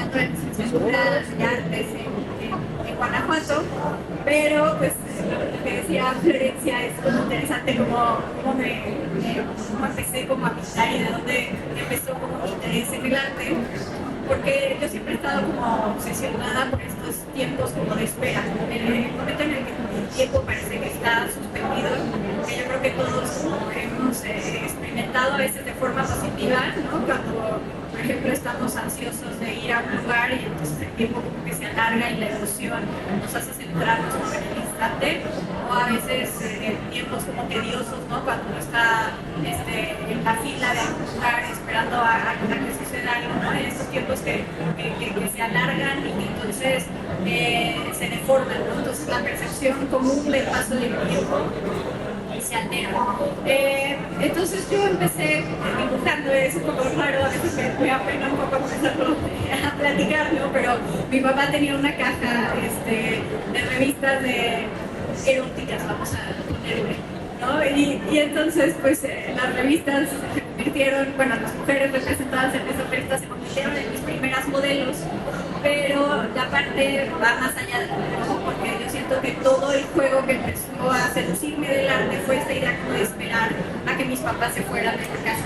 estudiando en licenciatura de artes en Guanajuato, pero pues lo que decía Florencia es como interesante cómo empecé como a pintar y de dónde empezó como mi interés en el arte, porque yo siempre he estado como obsesionada por estos tiempos como de espera, el momento en el que el tiempo parece que está suspendido, que yo creo que todos hemos experimentado a veces de forma positiva, ¿no? Cuando, por ejemplo, estamos ansiosos de ir a un lugar y entonces el tiempo como que se alarga y la emoción nos hace centrarnos como en el instante, o a veces tiempos como tediosos, ¿no? Cuando uno está en la fila de algún lugar esperando a que suceda algo, ¿no? En estos tiempos que se alargan y que entonces se deforman, ¿no? Entonces la percepción común del paso del tiempo se altera. Entonces yo empecé dibujando, es un poco raro, a veces me apena un poco empezarlo a platicar, ¿no? Pero mi papá tenía una caja de revistas eróticas, vamos a ponerle, ¿no? Y entonces pues las revistas se convirtieron, bueno, las mujeres representadas en esas revistas se convirtieron en mis primeras modelos, pero la parte va más allá del dibujo, porque yo siento que todo el juego que empezó a seducirme del arte fue esta idea como de esperar a que mis papás se fueran de la casa,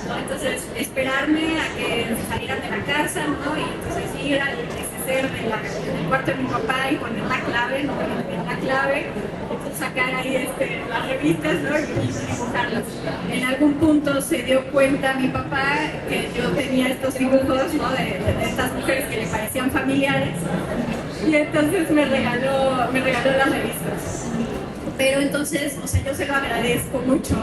¿no? Entonces esperarme a que salieran de la casa, ¿no? Y entonces ir al neceser del cuarto de mi papá y poner la clave, ¿no? Poner la clave, entonces sacar ahí las revistas, ¿no? Y dibujarlas. En algún punto se dio cuenta mi papá que yo tenía estos dibujos, ¿no? de estas mujeres que le parecían familiares, y entonces me regaló las revistas. Pero entonces, o sea, yo se lo agradezco mucho,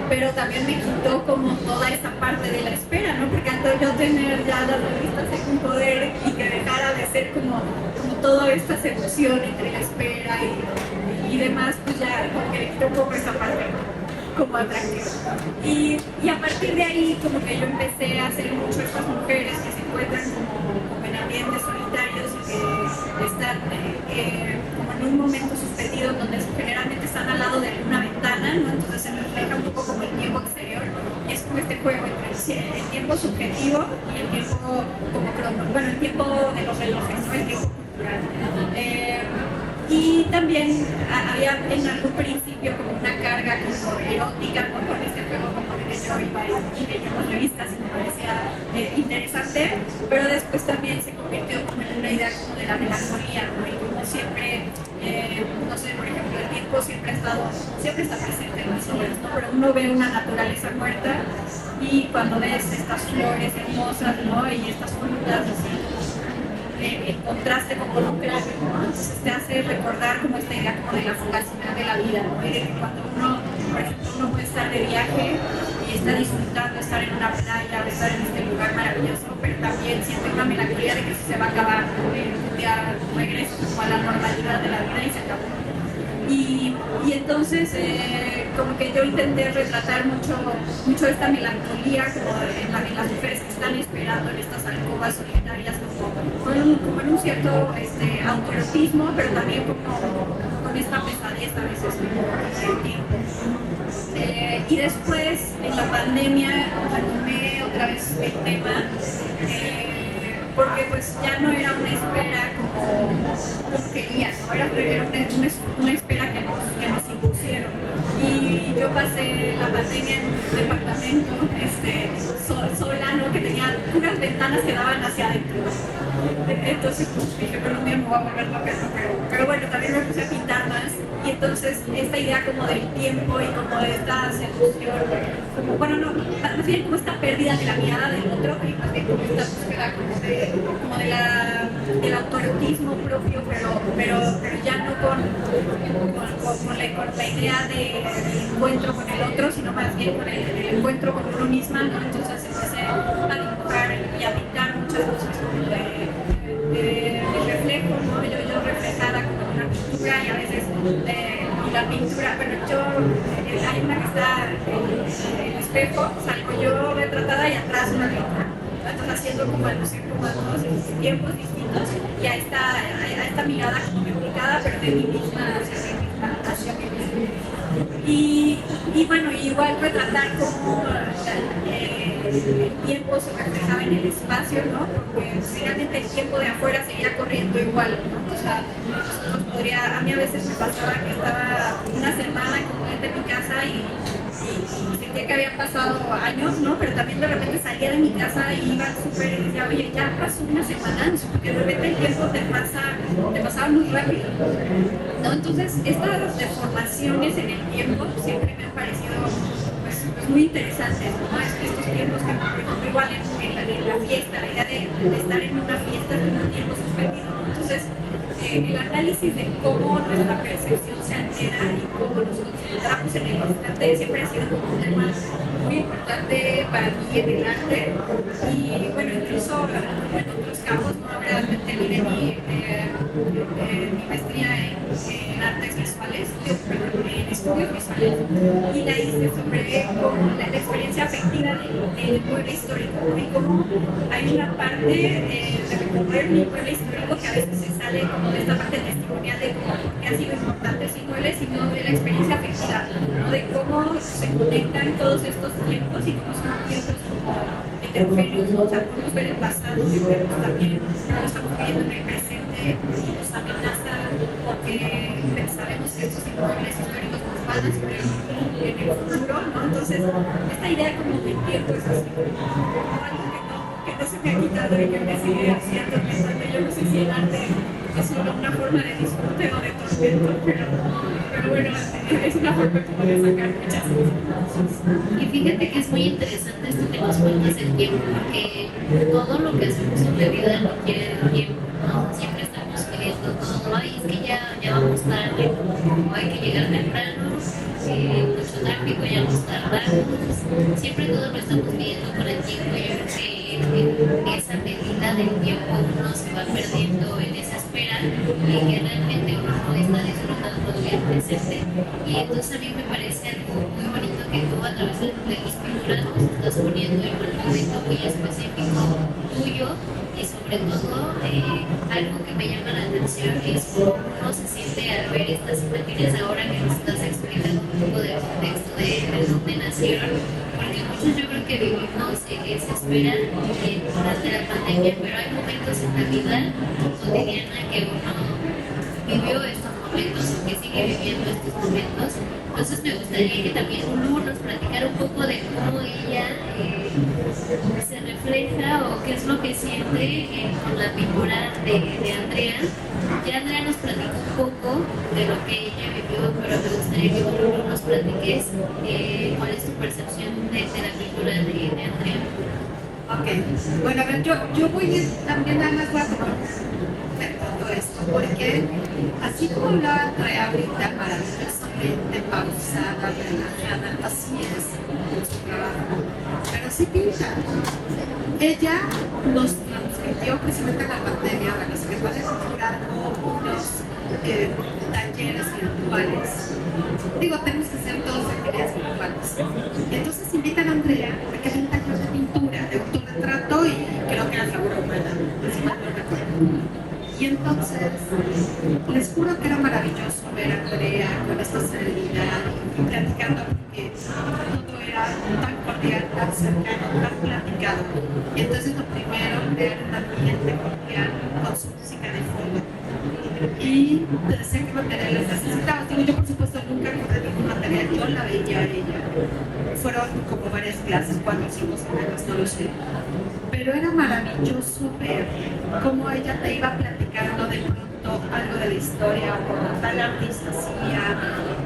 pero también me quitó como toda esta parte de la espera, ¿no? Porque antes yo tener ya las revistas en un poder y que dejara de ser como toda esta seducción entre la espera y demás, pues ya como que le quitó un poco esa parte como atractiva. Y a partir de ahí como que yo empecé a hacer mucho estas mujeres que se encuentran como en ambientes solitarios y que están como en un momento suspendido donde generalmente están al lado de una ventana, ¿no? Entonces se refleja un poco como el tiempo exterior, y es como este juego entre el tiempo subjetivo y el tiempo como bueno, el tiempo de los relojes, ¿no? El tiempo cultural. Y también había en algún principio como una carga como erótica, ¿no? Con este juego como de que yo iba y veía las revistas y me parecía interesante, pero después también se convirtió como en una idea como de la melancolía, ¿no? Y como siempre, no sé, por ejemplo, el tiempo siempre está presente en las obras, ¿no? Pero uno ve una naturaleza muerta y cuando ves estas flores hermosas, ¿no? Y estas frutas así, el contraste como con un cráneo, ¿no? Entonces te hace recordar como esta idea como de la fugacidad de la vida, ¿no? Y de que cuando uno, por ejemplo, uno puede estar de viaje y está disfrutando de estar en una playa, de estar en este lugar maravilloso, pero también siente una melancolía de que se va a acabar, ¿no? Un día regreso como a la normalidad de la vida y se acabó. Y entonces como que yo intenté retratar mucho esta melancolía como en las mujeres que están esperando en estas alcobas solitarias como en un cierto autoerotismo, pero también como con esta pesadez a veces del tiempo. Y después en la pandemia retomé otra vez el tema, porque pues ya no era una espera como quería, ¿no? Era una espera que nos impusieron. Y yo pasé la pandemia en un departamento sola, ¿no? Que tenía unas ventanas que daban hacia adentro. Entonces pues, dije, pero un día me voy a volver loca, pero bueno, también me puse a pintar más. Y entonces esta idea como del tiempo y como de esta seducción, como, bueno, no, más bien como esta pérdida de la mirada del otro y más bien como esta búsqueda como del autoerotismo propio, pero ya no con la idea del encuentro con el otro, sino más bien con el encuentro con uno misma, ¿no? Entonces empecé a dibujar y a pintar muchas cosas como de reflejo, ¿no? Yo reflejada como en una pintura y a veces la pintura, bueno, hay una que está en el espejo, salgo yo retratada y atrás una pintura. Entonces haciendo como alusión como a todos esos tiempos distintos y a esta mirada como complicada, pero de mí misma hacia mí misma. Y bueno, igual retratar cómo el tiempo se reflejaba en el espacio, ¿no? Porque finalmente tiempo de afuera seguía corriendo igual, ¿no? O sea, a mí a veces me pasaba que estaba una semana como de mi casa y sentía que habían pasado años, ¿no? Pero también de repente salía de mi casa y iba al súper y decía, oye, ya pasó una semana, porque de repente el tiempo te pasaba muy rápido, ¿no? Entonces, estas deformaciones en el tiempo siempre me han parecido pues, muy interesantes, ¿no? Estos tiempos que, por ejemplo, igual en la fiesta, la idea de estar en una fiesta con un tiempo suspendido, ¿no? Entonces, el análisis de cómo nuestra percepción se altera y cómo nos concentramos en el instante siempre ha sido como un tema muy importante para mí en el arte. Y bueno, incluso en otros campos, ¿no? Ahora terminé mi maestría en artes visuales, en estudios visuales, y la hice sobre la experiencia afectiva del pueblo histórico, y cómo hay una parte de recorrer mi pueblo histórico que a veces se sale como de esta parte testimonial de cómo ha sido importante ese inmueble, sino de la experiencia afectiva, ¿no? De cómo se conectan todos estos tiempos y cómo son tiempos como heterogéneos, ¿no? O sea, podemos ver el pasado y vemos también cómo estamos viviendo en el presente y nos amenaza porque sabemos que estos inmuebles históricos nos van a superar en el futuro, ¿no? Entonces, esta idea como del tiempo es así, algo que no se me ha quitado y que me sigue haciendo pensando. Yo no sé si el arte es solo una forma de disfrute o de tormento, pero bueno, es una forma como de sacar muchas cosas. Y fíjate que es muy interesante esto que nos cuentas del tiempo, porque todo lo que hacemos en la vida requiere de tiempo, ¿no? Siempre estamos pidiendo todo, ay, es que ya vamos tarde, o hay que llegar temprano, mucho tráfico, ya nos tardamos, siempre todo lo estamos pidiendo con el tiempo. Yo creo que esa medida del tiempo uno se va perdiendo en esa espera y que realmente uno no está disfrutando del presente. Y entonces a mí me parece algo muy bonito que tú a través de tus pinturas nos estás poniendo en un momento muy específico tuyo, y sobre todo algo que me llama la atención es cómo uno se siente al ver estas imágenes ahora que nos estás explicando un poco del contexto de dónde nacieron, porque muchos yo creo que vivimos en esa espera durante la pandemia, pero hay momentos en la vida cotidiana que uno vivió estos momentos o que sigue viviendo estos momentos. Entonces me gustaría que también Lu nos platicara un poco de cómo ella se refleja o qué es lo que siente con la pintura de Andrea. Ya Andrea nos platicó un poco de lo que ella vivió, pero me gustaría que tú nos platiques cuál es tu percepción de la pintura de Andrea. Ok, bueno, a ver, yo voy también a las voy a tomar de todo esto, porque así como hablaba Andrea ahorita, maravillosamente pausada, relajada, así es su trabajo, pero sí pinta. Ella nos transmitió precisamente en la pandemia, a la Secretaría de Cultura, unos talleres virtuales. Digo, tenemos que hacer todos actividades virtuales. Entonces invitan a Andrea a que haga un taller de pintura, de autorretrato y creo que era figura humana, si mal no recuerdo. Y entonces, les juro que era maravilloso ver a Andrea con esta serenidad y platicando, porque todo era tan cordial, tan cercano, tan platicado. Y entonces lo primero, ver un ambiente cordial con su música de fondo. Y te decía que materiales necesitabas. Digo, yo por supuesto nunca compré ningún material, yo la veía a ella. Fueron como varias clases, cuando hicimos clases, no lo sé. Pero era maravilloso ver cómo ella te iba platicando de pronto algo de la historia, o como tal artista hacía,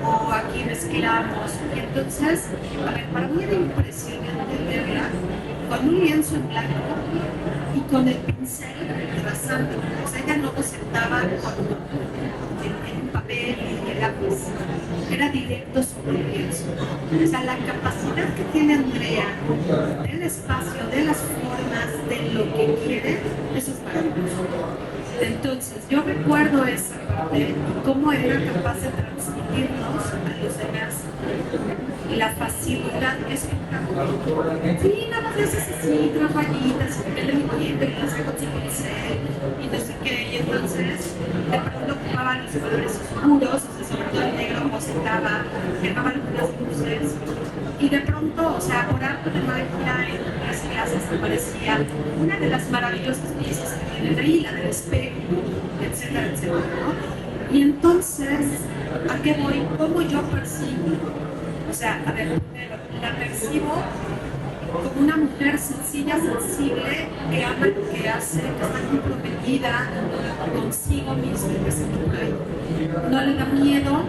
o aquí mezclamos. Y entonces, a ver, para mí era impresionante verla con un lienzo en blanco y con el pincel trazando. O sea, ella no lo sentaba en un papel y el lápiz. Era directo sobre el lienzo. O sea, la capacidad que tiene Andrea del espacio, de las formas, de lo que quiere, eso es maravilloso. Entonces, yo recuerdo esa parte, cómo era capaz de transmitirnos a los demás la facilidad que es un sí, nada más le haces así, tres rayitas, y el movimiento y las hago sin pincel, y no sé qué, y entonces de pronto ocupaba los colores oscuros, o sea, sobre todo el negro, como se daba, quemaban algunas luces, y de pronto, o sea, por arte de magia en las piezas, hasta parecía una de las maravillosas piezas que tiene ahí, la del espejo, etcétera, etcétera, ¿no? Y entonces, ¿a qué voy? ¿Cómo yo percibo? O sea, a ver, primero, la percibo como una mujer sencilla, sensible, que ama lo que hace, que está comprometida consigo misma, que se por ahí. No le da miedo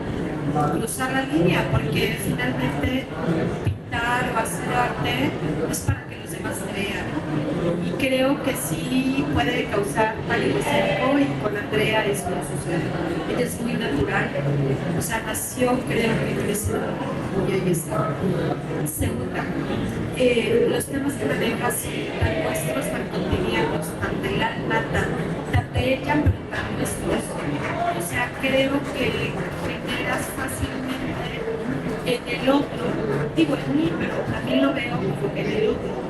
cruzar la línea, porque finalmente pintar o hacer arte es para que los demás vean. Y creo que sí puede causar pánico escénico, y con Andrea eso no sucede. Ella es muy natural, o sea, nació, creo que creció, y ahí está. Segunda, los temas que manejas tan nuestros, tan cotidianos, tan del alma, tan de ella, pero tan nuestros. O sea, creo que generas fácilmente en el otro, digo en mí, pero también lo veo como en el otro,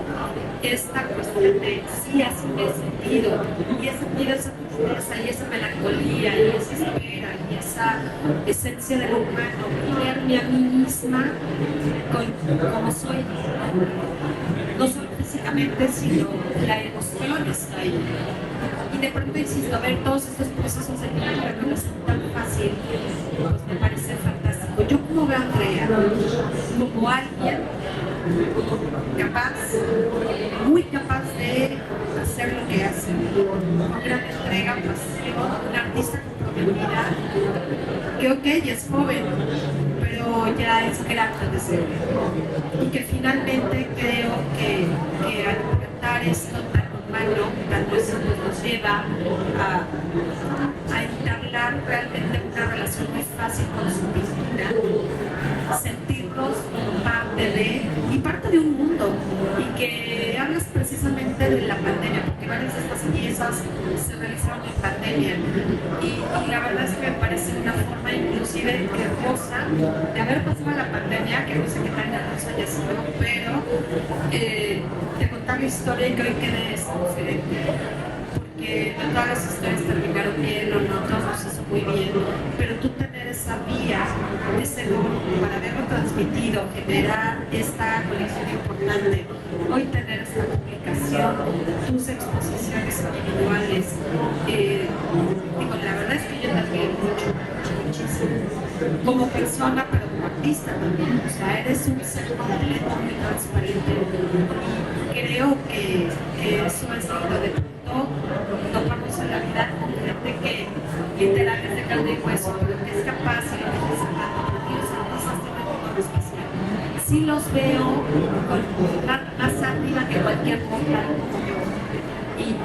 esta cuestión de sí, así me he sentido, y he sentido esa tristeza y esa melancolía y esa espera y esa esencia de lo humano, y verme a mí misma como soy, no solo físicamente, sino la emoción está ahí. Y de pronto, insisto, ver todos estos procesos de vida que no es tan fácil, pues me parece fantástico. Yo como veo a Andrea, como alguien capaz, muy capaz de hacer lo que hace, con gran entrega, pasión, una artista comprometida, que ok, es joven, pero ya es grande de ser, y que finalmente creo que al enfrentar esto tan humano, tan nuestro, nos lleva a entablar realmente una relación muy fácil con su vida, sentirnos parte de, y parte de un mundo, y que hablas precisamente de la pandemia, porque varias de estas piezas se realizaron en pandemia, y la verdad es que me parece una forma inclusive hermosa de haber pasado la pandemia, que no sé qué tan hermosa haya sido, pero de contar la historia y que hoy quede esto diferente, porque no todas las historias terminaron bien o no todos se hizo muy bien, pero tú tener esa vía, ese don para haberlo transmitido, generar esta colección importante, hoy tener esta publicación, tus exposiciones individuales, digo, la verdad es que yo te admiro mucho, muchísimo, como persona, pero como artista también, o sea, eres un ser completo, muy transparente, y creo que eso es lindo. De pronto topamos en la vida con gente que literal es de carne y hueso, pero que es capaz, y lo que estás hablando, porque los artistas tienen un don especial. Sí los veo más arriba que cualquier mortal como yo, y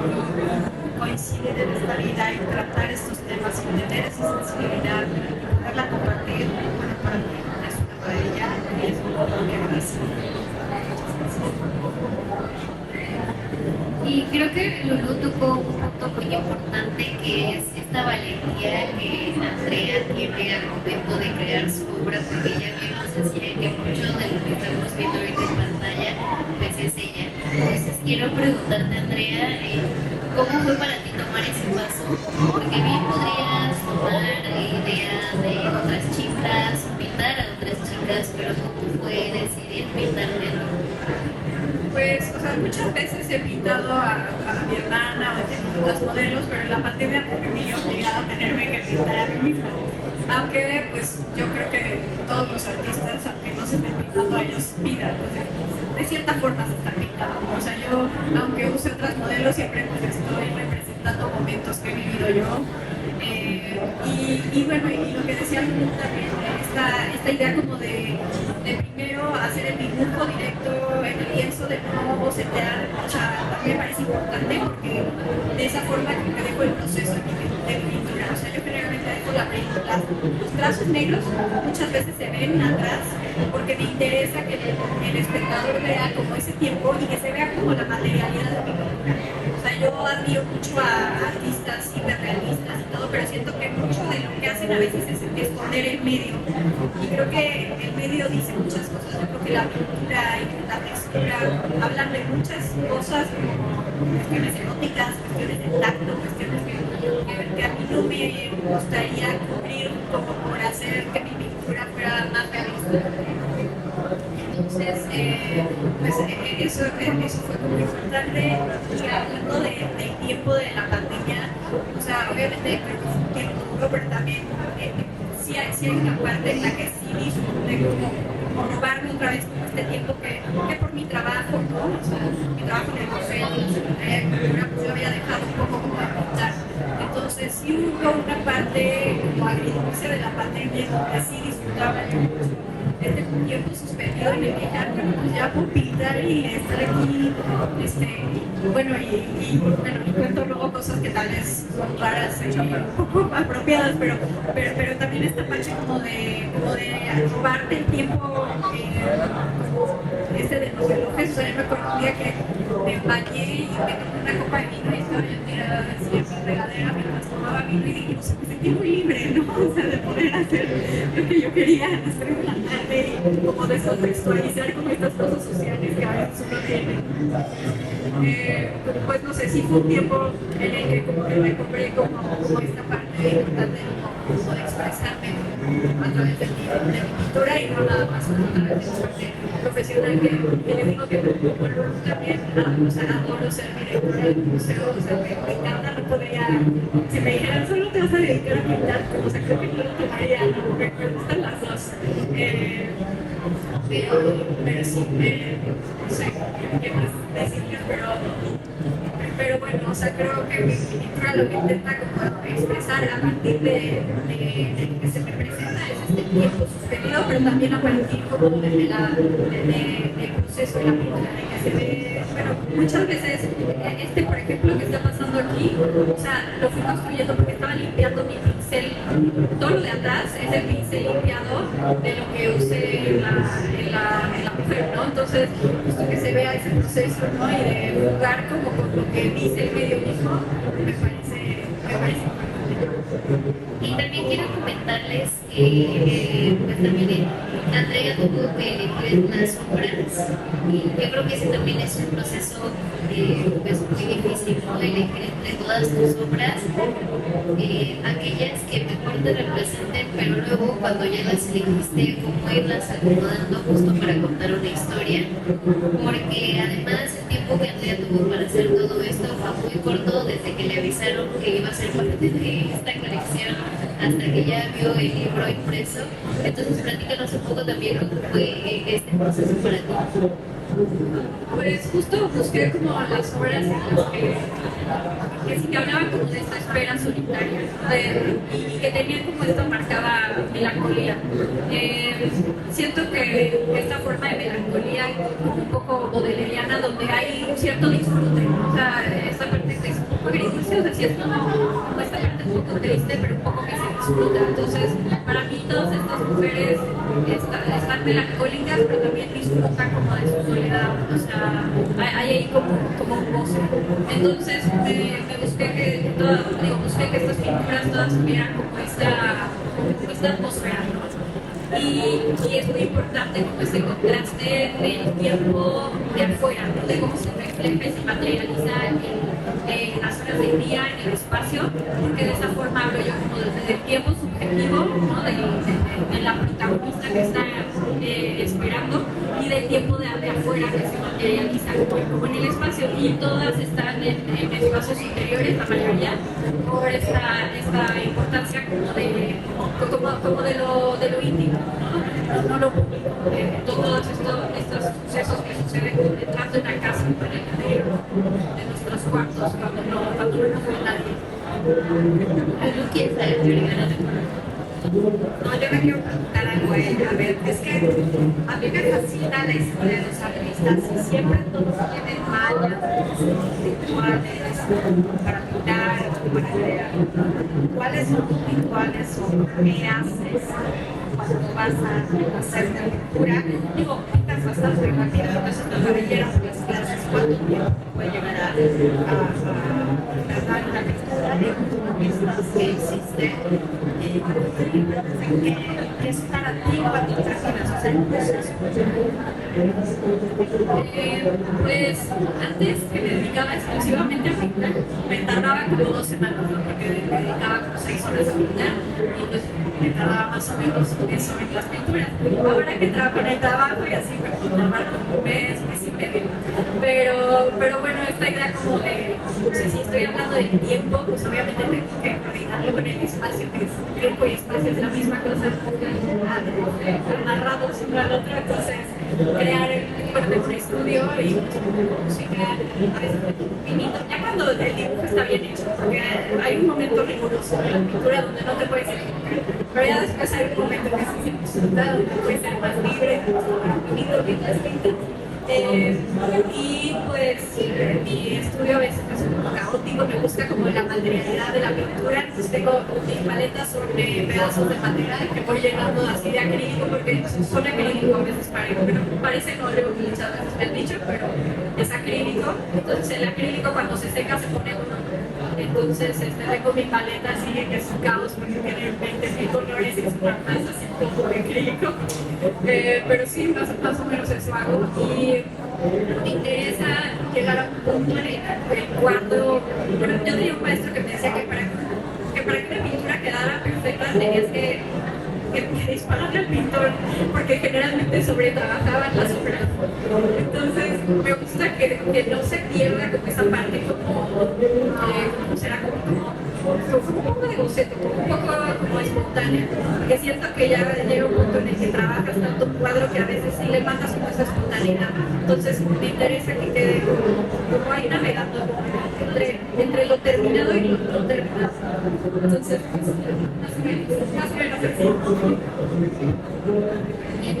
coinciden en esta vida y tratar estos temas y tener esa sensibilidad y poderla compartir, bueno, para mí es una maravilla y es un honor que agradezco. Y creo que Lulú tocó un punto muy importante, que es esta valentía que Andrea tiene al momento de crear su obra, porque ella misma decía que mucho de lo que estamos viendo ahorita en pantalla pues es ella. Entonces quiero preguntarte, Andrea, ¿cómo fue para ti tomar ese paso? Porque bien podrías tomar ideas de otras chicas, pintar a otras chicas, pero ¿cómo fue decidir pintarte a ti? Pues, o sea, muchas veces he pintado a mi hermana o he tenido los modelos, pero en la pandemia me he obligado a tenerme que pintar a mí misma. Aunque, pues, yo creo que todos los artistas, aunque no se estén pintando a ellos, vida, pues, de cierta forma se están pintando. O sea, yo, aunque use otros modelos, siempre pues, estoy representando momentos que he vivido yo. Y bueno, y lo que decía Lulú también, esta idea como de primero hacer el dibujo directo en el lienzo, de no bocetear, o sea, también me parece importante, porque de esa forma que dejo el proceso de mi pintura. O sea, yo generalmente dejo los trazos negros, muchas veces se ven atrás, porque me interesa que el espectador vea como ese tiempo y que se vea como la materialidad de mi pintura. O sea, yo admiro mucho a artistas hiperrealistas y todo, pero siento que mucho de lo que hacen a veces es esconder el medio. Y creo que el medio dice muchas cosas. Yo creo que la pintura y la textura hablan de muchas cosas, como cuestiones eróticas, cuestiones de tacto, cuestiones que a mí no me gustaría cubrir como por hacer que mi pintura fuera más realista. Entonces, pues eso fue como importante, que hablando del tiempo de la pandemia, o sea, obviamente creo que fue un tiempo duro, pero también sí hay una parte en la que sí disfruté como robarme otra vez como este tiempo que por mi trabajo, ¿no? O sea, mi trabajo en el museo, en la Secretaría de Cultura, pues yo había dejado un poco como de pintar. Entonces sí hubo una parte como agridulce de la pandemia donde sí disfrutaba este tiempo suspendido en el que ya, bueno, pues ya puedo pintar y estar aquí, bueno, y cuento luego cosas que tal vez son raras y un poco apropiadas, pero también esta parte como de robarte el tiempo, de los relojes. O sea, yo me acuerdo un día que me bañé y me tomé una copa de vino y estaba yo tirada así en mi regadera mientras tomaba vino y dije, o sea, me sentí muy libre, ¿no? O sea, de poder hacer lo que yo quería hacer en la tarde y como descontextualizar como estas cosas sociales que a veces uno tiene. Pues no sé, sí fue un tiempo en el que como que me compré como esta parte importante como de expresarme a través de mi pintura y no nada más como a través de mi parte profesional que le digo que bueno, también o sea, adoro ser directora del museo, o sea, me encanta, no podría, si me dijeran solo te vas a dedicar a pintar, o sea, creo que no lo tomaría, ¿no? Me gustan las dos. Pero sí, no sé qué más decirles, pero bueno, o sea, creo que mi pintura lo que intenta como expresar a partir de que se me presenta es este tiempo suspendido, pero también a partir como del proceso de la pintura, de que se ve, bueno, muchas veces, por ejemplo, que está pasando aquí, o sea, lo fui construyendo porque estaba limpiando mi pincel, todo lo de atrás es el pincel limpiado de lo que usé en la mujer, ¿no? Entonces, justo que se vea ese proceso, ¿no? Y de jugar como con lo que dice el medio mismo, me parece importante. Y también quiero comentarles que pues también Andrea tuvo que elegir unas obras y yo creo que ese también es un proceso pues muy difícil, ¿no? Elegir entre todas tus obras aquellas que mejor te representen, pero luego cuando ya las elegiste, cómo irlas acomodando justo para contar una historia, porque además el tiempo que Andrea tuvo para hacer todo esto fue muy corto desde que le avisaron que iba a ser parte de esta colección hasta que ya vio el libro impreso. Entonces platícanos un poco también cómo fue este proceso para ti. Pues justo busqué como las obras en las que sí que hablaban como de esta espera solitaria, ¿no? Y que tenían como esta marcada melancolía. Siento que esta forma de melancolía como un poco bodeleriana, donde hay un cierto disfrute, ¿no? O sea, esta parte que es un poco agridulce, o sea, sí es como esta parte un poco triste, pero un poco que se disfruta. Entonces, para mí todas estas mujeres están melancólicas, pero también disfrutan como de su soledad, o sea, hay ahí como un goce. Entonces, me busqué que estas pinturas todas tuvieran como esta atmósfera, ¿no? Y es muy importante como ese contraste del tiempo de afuera, ¿no? De cómo se refleja y se materializa en las horas del día, en el espacio, porque de esa forma hablo yo como desde el tiempo subjetivo, ¿no? de la protagonista que está esperando y del tiempo de afuera que se materializa como en el espacio, y todas están en espacios interiores, la mayoría, por esta importancia como de lo íntimo, no lo público, todos estos sucesos que suceden detrás de una casa, en el interior de nuestros cuartos, cuando no nos ve nadie. ¿Algo quieres saber de Oriana? No, yo me quiero preguntar algo a ella. A ver, es que a mí me fascina la historia de los artistas y siempre todos tienen mañas, rituales para pintar, para crear. ¿Cuáles son tus rituales o qué haces cuando vas a hacer una pintura? Digo, pintas bastante rápido, entonces te cabellera por las clases. ¿Cuánto tiempo? puede llegar a tardar en la pintura, que existe, que es para ti cuando imaginas hacer un proceso. Pues antes que me dedicaba exclusivamente a pintar, me tardaba como 2 semanas, ¿no? Porque me dedicaba como 6 horas a pintar y pues me tardaba más o menos eso en las pinturas. Ahora que trabajo en el trabajo y así me puedo tardar un mes y medio. Pero bueno, esta idea como de, si estoy hablando del tiempo, pues obviamente tengo que coordinarlo con el espacio, que es tiempo y espacio es la misma cosa, amarrados uno al otro, entonces crear un estudio y música, a veces finito, ya cuando el dibujo está bien hecho, porque hay un momento riguroso en la pintura donde no te puedes equivocar, pero ya después hay un momento que se siente disfrutado, donde puedes ser más libre, finito, mientras pintas. Y pues mi estudio a veces es un poco caótico, me gusta como la materialidad de la pintura, entonces tengo mis paletas sobre pedazos de madera que voy llenando así de acrílico, porque son acrílico a veces parece no óleo muchas veces me han dicho, pero es acrílico, entonces el acrílico cuando se seca se pone uno. Entonces tengo mi paleta así que es un caos porque tiene 20.000 colores y es una masa así como de acrílico, pero sí, más o menos eso hago y me interesa llegar a un punto en el cuadro. Bueno, yo tenía un maestro que me decía que para que una pintura quedara perfecta tenías que dispararle al pintor, porque generalmente sobretrabajaban las obras. Entonces me gusta que no se pierda como esa parte como será como un poco de boceto, un poco como espontánea, porque siento que ya llega un punto en el que trabajas tanto un cuadro que a veces sí le matas como esa espontaneidad, entonces me interesa que quede como ahí navegando entre lo terminado y lo no terminado, entonces más o menos así.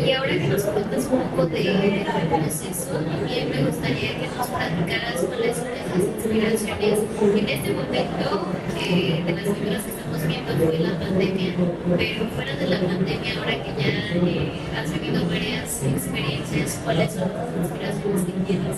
Y ahora que nos cuentas un poco del proceso, también me gustaría que nos platicaras cuáles son esas inspiraciones en este momento, que de las primeras que estamos viendo fue la pandemia, pero fuera de la pandemia, ahora que ya has vivido varias experiencias, ¿cuáles son las inspiraciones que tienes?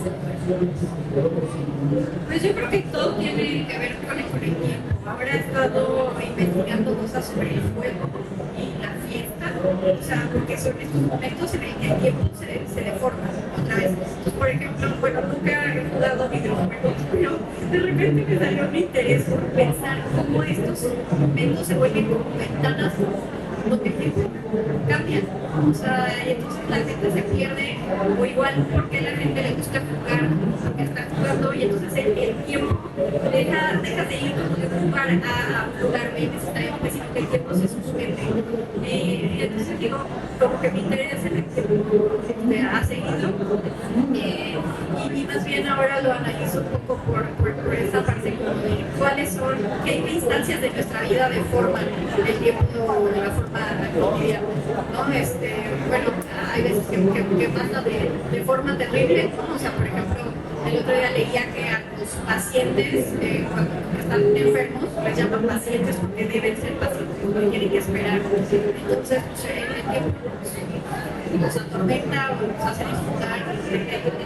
Pues yo creo que todo tiene que ver con el tiempo. Ahora he estado investigando cosas sobre el fuego y la fiesta, o sea, porque son estos momentos en el que el tiempo se deforma otra vez. Entonces, por ejemplo, bueno, nunca he jugado videojuegos, pero de repente me salió un interés por pensar cómo estos momentos se vuelven como ventanas donde el tiempo cambia. O sea, y entonces la gente se pierde, o igual porque la gente le gusta jugar, porque está jugando, y entonces el tiempo deja de ir de jugar a un lugar bien necesariamente, sino que el tiempo se suspende. Entonces digo, como que mi interés en el tiempo ha seguido, y más bien ahora lo analizo un poco por esa parte como de cuáles son, qué instancias de nuestra vida deforman el tiempo de la forma cotidiana, ¿no? Bueno, hay veces que pasa de forma terrible, ¿no? O sea, por ejemplo, el otro día leía que a los pacientes, cuando están enfermos, les llaman pacientes porque deben ser pacientes, no tienen que esperar. Entonces, el tiempo nos atormenta o nos hace disfrutar de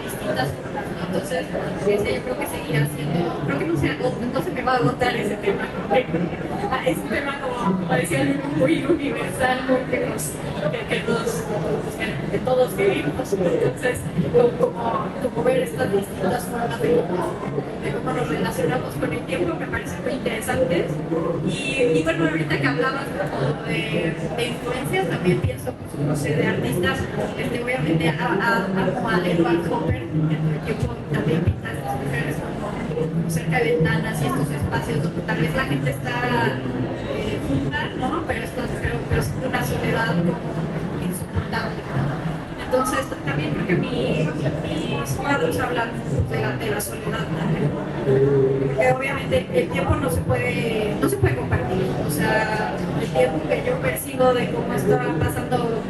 distintas formas. Entonces, yo creo que seguirá siendo, creo que no se me va a agotar ese tema, porque es un tema como decía, muy universal, que todos vivimos. Entonces, como ver estas distintas formas de cómo nos relacionamos con el tiempo me parece muy interesante. Y bueno, ahorita que hablabas como de influencias, también pienso, pues, no sé, de artistas, obviamente a Edward Hopper, que todo el tiempo también pinta estas mujeres como cerca de ventanas y estos espacios donde tal vez la gente está junta, ¿no? Pero es una soledad como insoportable. Entonces también creo que mis cuadros hablan de la soledad también. Porque obviamente el tiempo no se puede compartir. O sea, el tiempo que yo percibo de cómo está pasando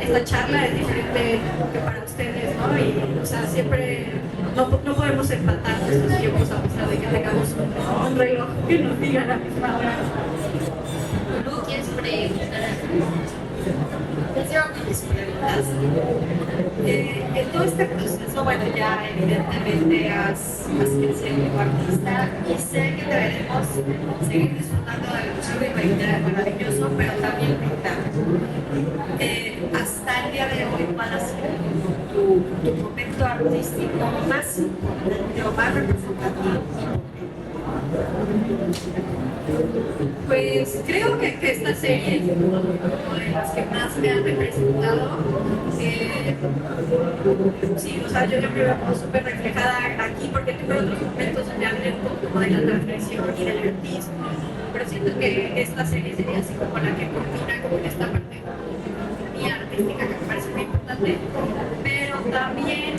esta charla es diferente que para ustedes, ¿no? Y o sea, siempre no podemos empatar nuestros tiempos a pesar de que tengamos un reloj que nos diga la misma hora. ¿Tú quieres preguntar algo? mis preguntas. En todo este proceso, bueno, ya evidentemente has crecido como artista y sé que deberemos seguir disfrutando del museo de Ibaitera maravilloso, pero también pintando. Hasta el día de hoy, ¿cuál ha sido tu momento artístico más importante o más representativo? Pues creo que esta serie es como de las que más me han representado. Sí, o sea, yo me veo como súper reflejada aquí porque tuve otros momentos donde hablé un poco como de la transgresión y del artismo, pero siento que esta serie sería así como la que combina como en esta parte mía artística que me parece muy importante, pero también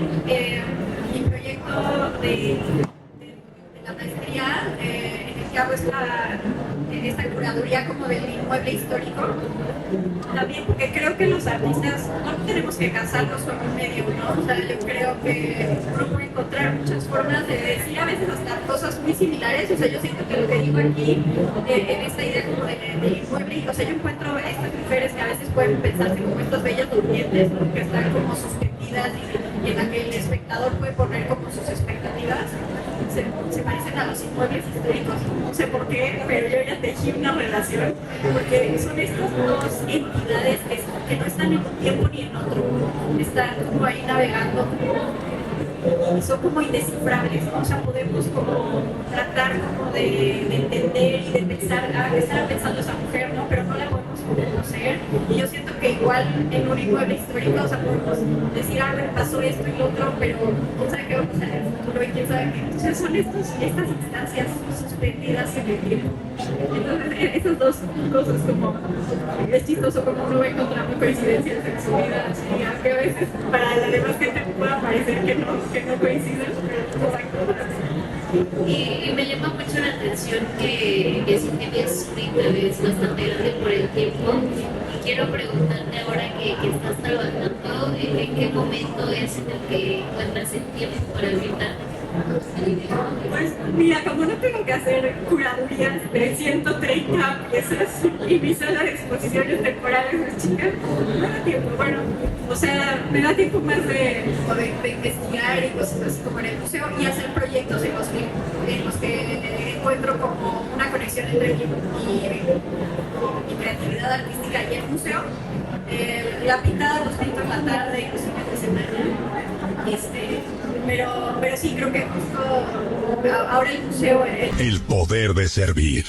mi proyecto de la maestría en el que hago esta curaduría como del inmueble histórico, también porque creo que los artistas no tenemos que casarnos con un medio, ¿no? O sea, yo creo que uno puede encontrar muchas formas de decir a veces hasta cosas muy similares. O sea, yo siento que lo que digo aquí, en esta idea como del inmueble, o sea, yo encuentro estas mujeres que a veces pueden pensarse como estas bellas durmientes, ¿no? Que están como suspendidas y en la que el espectador puede poner como sus expectativas. Se parecen a los inmuebles históricos, no sé por qué, pero yo ya tejí una relación, porque son estas dos entidades que no están en un tiempo ni en otro, están como ahí navegando, son como indescifrables, ¿no? O sea, podemos como tratar como de entender y de pensar, ¿qué estará pensando esa mujer, no? Pero no la podemos conocer, y yo siento que igual en un inmueble histórico, o sea, podemos decir, bueno, pasó esto y lo otro, pero quién sabe qué va a pasar en el futuro y quién sabe qué. Entonces son estas instancias suspendidas en el tiempo. Entonces, esas dos cosas como, es chistoso como uno va encontrando coincidencias en su vida, y aunque a veces para la demás gente pueda parecer que no coinciden, pero exacto. Y me llama mucho la atención que sí tienes un interés bastante grande por el tiempo. Y quiero preguntarte ahora que estás trabajando, ¿en qué momento es en el que encuentras el tiempo para pintar? Pues mira, como no tengo que hacer curadurías de 130 piezas y mi sala de exposiciones temporales es chica, me da tiempo, bueno, o sea, me da tiempo más de investigar y cosas así como en el museo y hacer proyectos en los que encuentro como una conexión entre mi creatividad artística y el museo. La pintada los pinto en la tarde y los fines de semana. Pero sí, creo que justo ahora el museo... El poder de servir.